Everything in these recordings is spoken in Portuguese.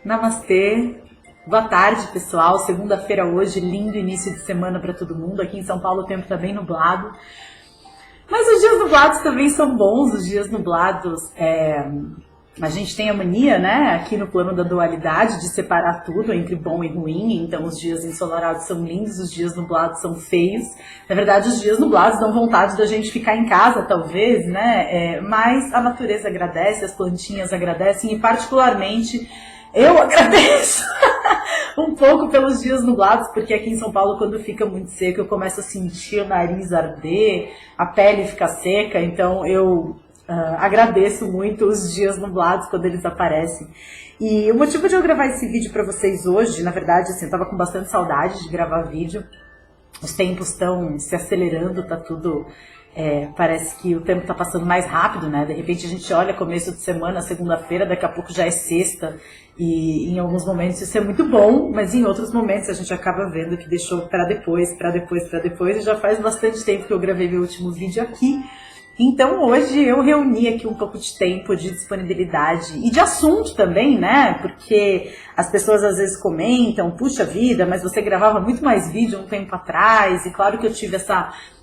Namastê, boa tarde pessoal, segunda-feira hoje, lindo início de semana para todo mundo. Aqui em São Paulo o tempo está bem nublado, mas os dias nublados também são bons. Os dias nublados, a gente tem a mania, né, aqui no plano da dualidade, de separar tudo entre bom e ruim. Então os dias ensolarados são lindos, os dias nublados são feios. Na verdade, os dias nublados dão vontade da gente ficar em casa, talvez, né, mas a natureza agradece, as plantinhas agradecem e particularmente eu agradeço um pouco pelos dias nublados, porque aqui em São Paulo, quando fica muito seco, eu começo a sentir o nariz arder, a pele fica seca, então eu agradeço muito os dias nublados quando eles aparecem. E o motivo de eu gravar esse vídeo para vocês hoje, na verdade, assim, eu tava com bastante saudade de gravar vídeo, os tempos estão se acelerando, tá tudo... parece que o tempo tá passando mais rápido, né? De repente a gente olha começo de semana, segunda-feira, daqui a pouco já é sexta, e em alguns momentos isso é muito bom, mas em outros momentos a gente acaba vendo que deixou para depois, e já faz bastante tempo que eu gravei meu último vídeo aqui. Então hoje eu reuni aqui um pouco de tempo, de disponibilidade e de assunto também, né? Porque as pessoas às vezes comentam, puxa vida, mas você gravava muito mais vídeo um tempo atrás. E claro que eu tive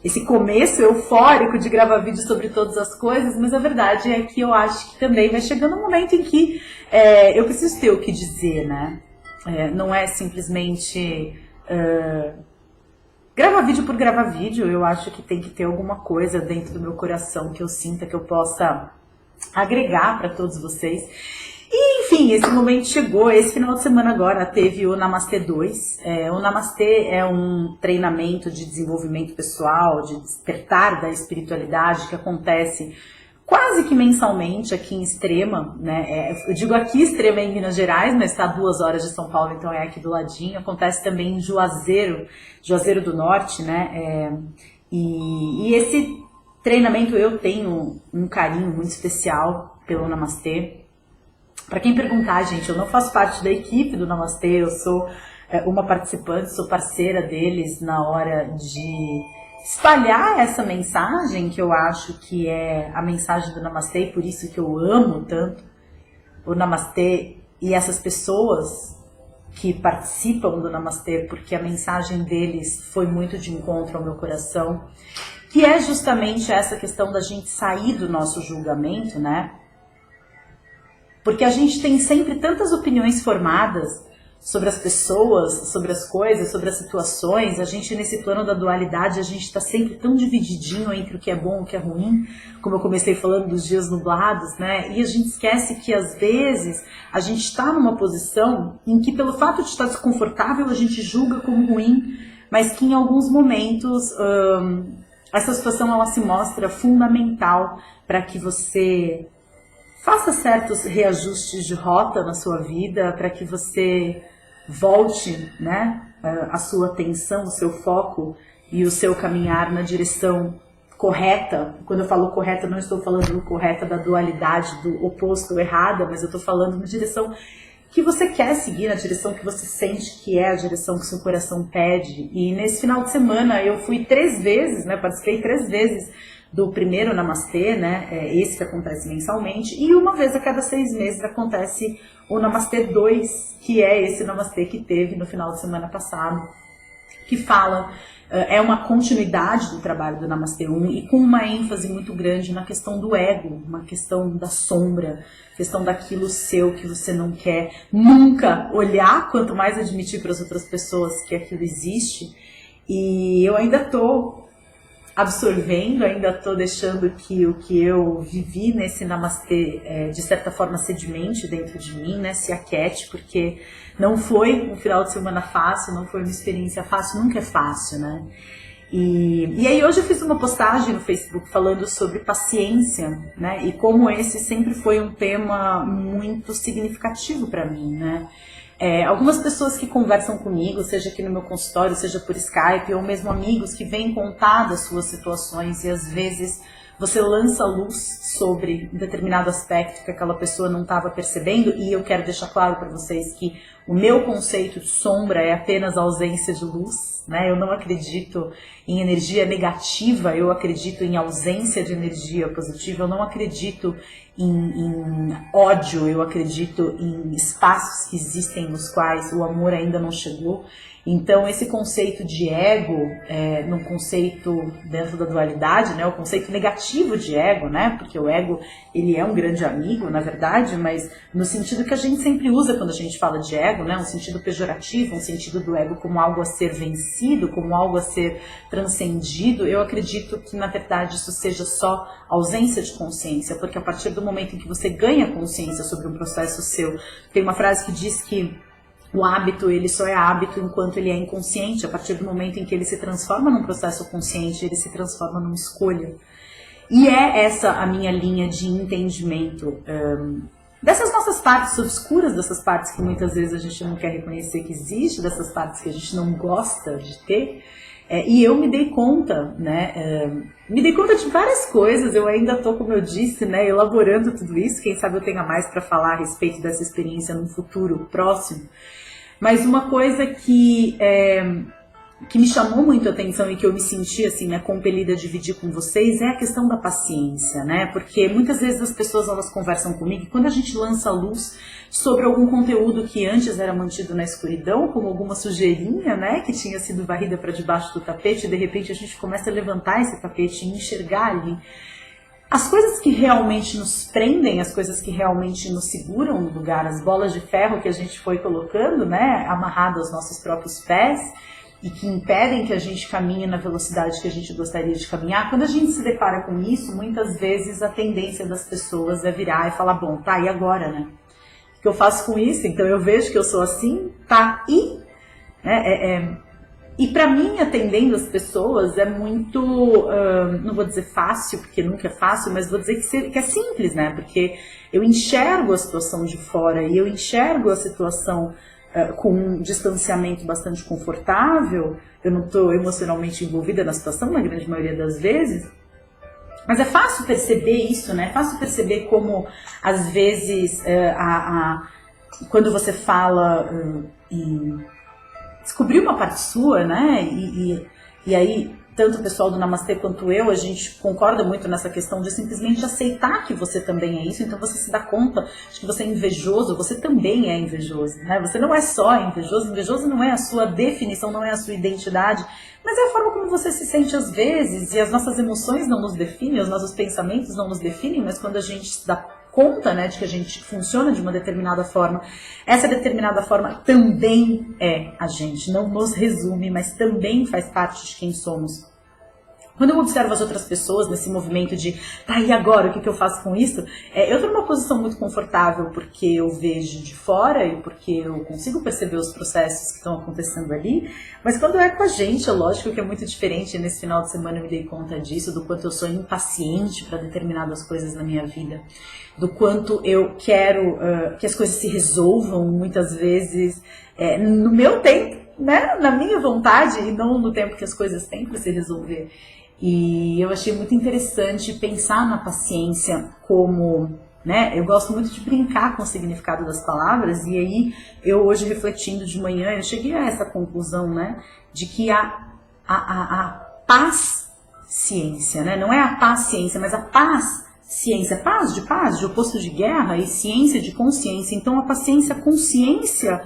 esse começo eufórico de gravar vídeo sobre todas as coisas, mas a verdade é que eu acho que também vai chegando um momento em que eu preciso ter o que dizer, né? Não é simplesmente... gravar vídeo por gravar vídeo. Eu acho que tem que ter alguma coisa dentro do meu coração que eu sinta que eu possa agregar para todos vocês. E enfim, esse momento chegou. Esse final de semana agora teve o Namastê 2. O Namastê é um treinamento de desenvolvimento pessoal, de despertar da espiritualidade que acontece quase que mensalmente aqui em Extrema, né? Eu digo aqui Extrema em Minas Gerais, mas está a 2 horas de São Paulo, então é aqui do ladinho. Acontece também em Juazeiro do Norte, né? E esse treinamento eu tenho um carinho muito especial pelo Namastê. Para quem perguntar, gente, eu não faço parte da equipe do Namastê, eu sou uma participante, sou parceira deles na hora de espalhar essa mensagem, que eu acho que é a mensagem do Namastê, e por isso que eu amo tanto o Namastê e essas pessoas que participam do Namastê, porque a mensagem deles foi muito de encontro ao meu coração, que é justamente essa questão da gente sair do nosso julgamento, né? Porque a gente tem sempre tantas opiniões formadas sobre as pessoas, sobre as coisas, sobre as situações. A gente, nesse plano da dualidade, a gente está sempre tão divididinho entre o que é bom e o que é ruim, como eu comecei falando dos dias nublados, né? E a gente esquece que, às vezes, a gente está numa posição em que, pelo fato de estar desconfortável, a gente julga como ruim, mas que, em alguns momentos, essa situação ela se mostra fundamental para que você faça certos reajustes de rota na sua vida, para que você volte, né, a sua atenção, o seu foco e o seu caminhar na direção correta. Quando eu falo correta, não estou falando correta da dualidade, do oposto ou errada, mas eu estou falando na direção que você quer seguir, na direção que você sente que é a direção que seu coração pede. E nesse final de semana eu fui 3 vezes, né, participei 3 vezes do primeiro Namastê, né, esse que acontece mensalmente, e uma vez a cada 6 meses acontece o Namastê 2, que é esse Namastê que teve no final de semana passado, que fala, é uma continuidade do trabalho do Namastê 1 e com uma ênfase muito grande na questão do ego, uma questão da sombra, questão daquilo seu que você não quer nunca olhar, quanto mais admitir para as outras pessoas que aquilo existe. E eu ainda estou absorvendo, ainda estou deixando que o que eu vivi nesse Namastê, de certa forma, sedimente dentro de mim, né, se aquete, porque não foi um final de semana fácil, não foi uma experiência fácil, nunca é fácil, né? E aí hoje eu fiz uma postagem no Facebook falando sobre paciência, né, e como esse sempre foi um tema muito significativo para mim, né? Algumas pessoas que conversam comigo, seja aqui no meu consultório, seja por Skype, ou mesmo amigos que vêm contar das suas situações e às vezes você lança luz sobre um determinado aspecto que aquela pessoa não estava percebendo, e eu quero deixar claro para vocês que O meu conceito de sombra é apenas a ausência de luz, né? Eu não acredito em energia negativa, eu acredito em ausência de energia positiva, eu não acredito em ódio, eu acredito em espaços que existem nos quais o amor ainda não chegou. Então esse conceito de ego, num conceito dentro da dualidade, né, o conceito negativo de ego, né, porque o ego ele é um grande amigo, na verdade, mas no sentido que a gente sempre usa quando a gente fala de ego, né, um sentido pejorativo, um sentido do ego como algo a ser vencido, como algo a ser transcendido, eu acredito que na verdade isso seja só ausência de consciência, porque a partir do momento em que você ganha consciência sobre um processo seu, tem uma frase que diz que o hábito, ele só é hábito enquanto ele é inconsciente. A partir do momento em que ele se transforma num processo consciente, ele se transforma numa escolha. E é essa a minha linha de entendimento dessas nossas partes obscuras, dessas partes que muitas vezes a gente não quer reconhecer que existe, dessas partes que a gente não gosta de ter. E eu me dei conta, né? Me dei conta de várias coisas. Eu ainda estou, como eu disse, né, elaborando tudo isso. Quem sabe eu tenha mais para falar a respeito dessa experiência no futuro próximo. Mas uma coisa que me chamou muito a atenção e que eu me senti assim, né, compelida a dividir com vocês é a questão da paciência, né? Porque muitas vezes as pessoas elas conversam comigo e quando a gente lança luz sobre algum conteúdo que antes era mantido na escuridão, como alguma sujeirinha, né, que tinha sido varrida para debaixo do tapete, e de repente a gente começa a levantar esse tapete e enxergar ali as coisas que realmente nos prendem, as coisas que realmente nos seguram no lugar, as bolas de ferro que a gente foi colocando, né, amarrado aos nossos próprios pés, e que impedem que a gente caminhe na velocidade que a gente gostaria de caminhar. Quando a gente se depara com isso, muitas vezes a tendência das pessoas é virar e falar, bom, tá, e agora, né? O que eu faço com isso? Então eu vejo que eu sou assim, tá, e... E para mim, atendendo as pessoas, é muito, não vou dizer fácil, porque nunca é fácil, mas vou dizer que é simples, né? Porque eu enxergo a situação de fora e eu enxergo a situação com um distanciamento bastante confortável. Eu não estou emocionalmente envolvida na situação, na grande maioria das vezes. Mas é fácil perceber isso, né? É fácil perceber como, às vezes, quando você fala em descobrir uma parte sua, né? E aí, tanto o pessoal do Namastê quanto eu, a gente concorda muito nessa questão de simplesmente aceitar que você também é isso. Então você se dá conta de que você é invejoso, você também é invejoso, né? Você não é só invejoso, invejoso não é a sua definição, não é a sua identidade, mas é a forma como você se sente às vezes, e as nossas emoções não nos definem, os nossos pensamentos não nos definem, mas quando a gente se dá conta, né, de que a gente funciona de uma determinada forma, essa determinada forma também é a gente, não nos resume, mas também faz parte de quem somos. Quando eu observo as outras pessoas nesse movimento de, tá, e agora, o que eu faço com isso? Eu estou numa posição muito confortável porque eu vejo de fora e porque eu consigo perceber os processos que estão acontecendo ali, mas quando é com a gente, é lógico que é muito diferente. Nesse final de semana eu me dei conta disso, do quanto eu sou impaciente para determinadas coisas na minha vida, do quanto eu quero que as coisas se resolvam, muitas vezes, no meu tempo, né, na minha vontade, e não no tempo que as coisas têm para se resolver. E eu achei muito interessante pensar na paciência como, né, eu gosto muito de brincar com o significado das palavras, e aí eu hoje refletindo de manhã, eu cheguei a essa conclusão, né, de que a paz-ciência, né, não é a paciência, mas a paz-ciência, paz, de oposto de guerra, e ciência de consciência. Então a paciência, a consciência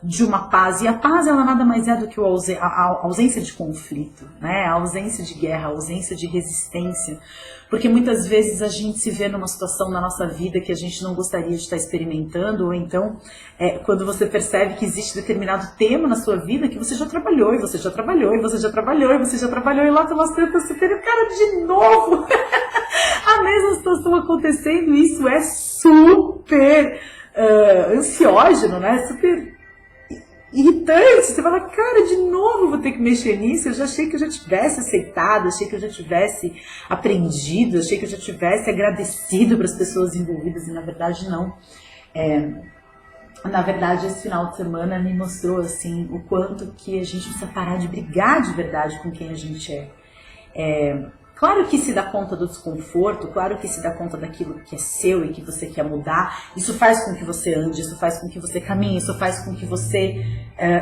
de uma paz, e a paz ela nada mais é do que a ausência de conflito, né? A ausência de guerra, a ausência de resistência, porque muitas vezes a gente se vê numa situação na nossa vida que a gente não gostaria de estar experimentando, ou então quando você percebe que existe determinado tema na sua vida que você já trabalhou, e você já trabalhou, e você já trabalhou, e você já trabalhou, e lá pelas tantas você tem, cara, de novo a mesma situação acontecendo. Isso é super ansiógeno, né? Super irritante. Você fala, cara, de novo vou ter que mexer nisso. Eu já achei que eu já tivesse aceitado, achei que eu já tivesse aprendido, achei que eu já tivesse agradecido para as pessoas envolvidas, e na verdade não. Na verdade, esse final de semana me mostrou assim o quanto que a gente precisa parar de brigar de verdade com quem a gente é. Claro que se dá conta do desconforto, claro que se dá conta daquilo que é seu e que você quer mudar, isso faz com que você ande, isso faz com que você caminhe, isso faz com que você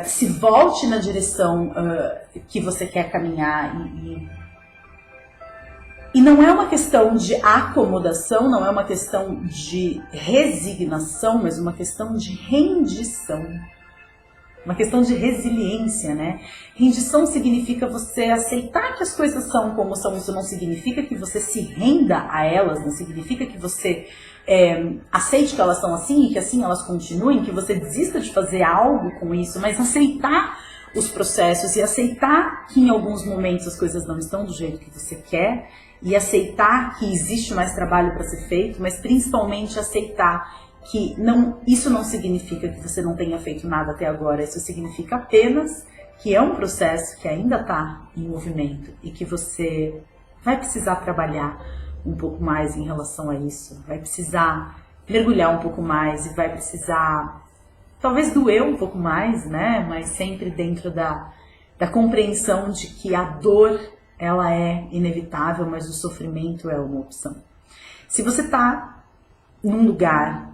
se volte na direção que você quer caminhar. E não é uma questão de acomodação, não é uma questão de resignação, mas uma questão de rendição. Uma questão de resiliência, né? Rendição significa você aceitar que as coisas são como são. Isso não significa que você se renda a elas, não significa que você aceite que elas são assim e que assim elas continuem, que você desista de fazer algo com isso, mas aceitar os processos e aceitar que em alguns momentos as coisas não estão do jeito que você quer e aceitar que existe mais trabalho para ser feito, mas principalmente aceitar que isso não significa que você não tenha feito nada até agora, isso significa apenas que é um processo que ainda está em movimento e que você vai precisar trabalhar um pouco mais em relação a isso, vai precisar mergulhar um pouco mais e vai precisar talvez doer um pouco mais, né? Mas sempre dentro da compreensão de que a dor ela é inevitável, mas o sofrimento é uma opção. Se você está num lugar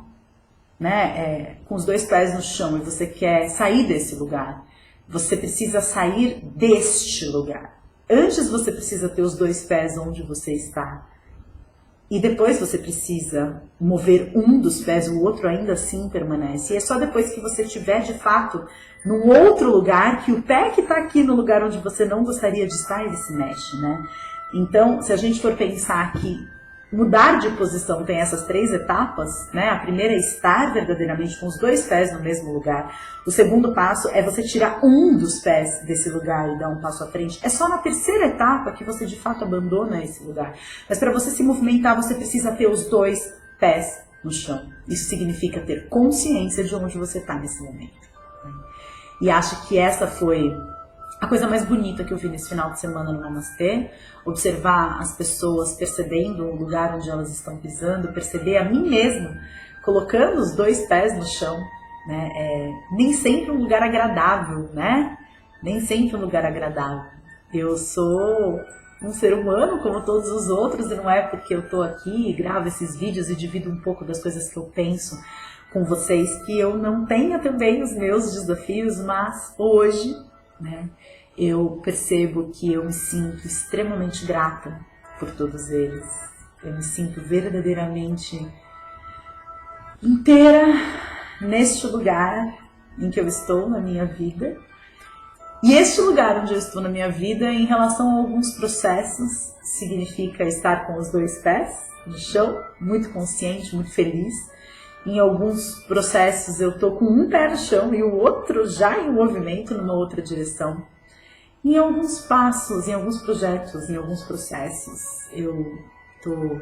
com os 2 pés no chão e você quer sair desse lugar, você precisa sair deste lugar. Antes você precisa ter os 2 pés onde você está. E depois você precisa mover um dos pés, o outro ainda assim permanece. E é só depois que você estiver de fato num outro lugar que o pé que está aqui no lugar onde você não gostaria de estar, ele se mexe, né? Então, se a gente for pensar que mudar de posição tem essas 3 etapas, né? A primeira é estar verdadeiramente com os 2 pés no mesmo lugar. O segundo passo é você tirar um dos pés desse lugar e dar um passo à frente. É só na 3ª etapa que você de fato abandona esse lugar. Mas para você se movimentar, você precisa ter os 2 pés no chão. Isso significa ter consciência de onde você está nesse momento. E acho que essa foi a coisa mais bonita que eu vi nesse final de semana no Namastê, observar as pessoas percebendo o lugar onde elas estão pisando, perceber a mim mesma colocando os 2 pés no chão, né? Nem sempre um lugar agradável, né? Nem sempre um lugar agradável. Eu sou um ser humano como todos os outros e não é porque eu tô aqui e gravo esses vídeos e divido um pouco das coisas que eu penso com vocês que eu não tenha também os meus desafios, mas hoje, né, eu percebo que eu me sinto extremamente grata por todos eles. Eu me sinto verdadeiramente inteira neste lugar em que eu estou na minha vida. E este lugar onde eu estou na minha vida, em relação a alguns processos, significa estar com os 2 pés no chão, muito consciente, muito feliz. Em alguns processos eu estou com um pé no chão e o outro já em movimento numa outra direção. Em alguns passos, em alguns projetos, em alguns processos, eu estou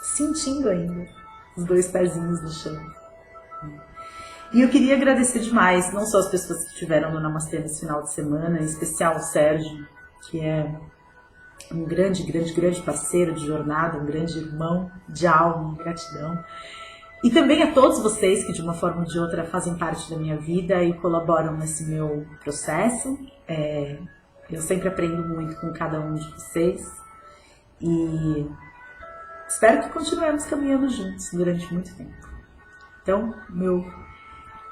sentindo ainda os 2 pezinhos no chão. E eu queria agradecer demais, não só as pessoas que estiveram no Namastê nesse final de semana, em especial o Sérgio, que é um grande parceiro de jornada, um grande irmão de alma, gratidão. E também a todos vocês que de uma forma ou de outra fazem parte da minha vida e colaboram nesse meu processo. Eu sempre aprendo muito com cada um de vocês e espero que continuemos caminhando juntos durante muito tempo. Então, meu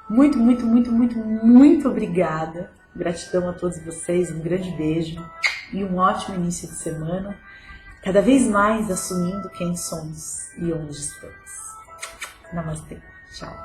muito obrigada. Gratidão a todos vocês, um grande beijo e um ótimo início de semana. Cada vez mais assumindo quem somos e onde estamos. Namastê. Tchau.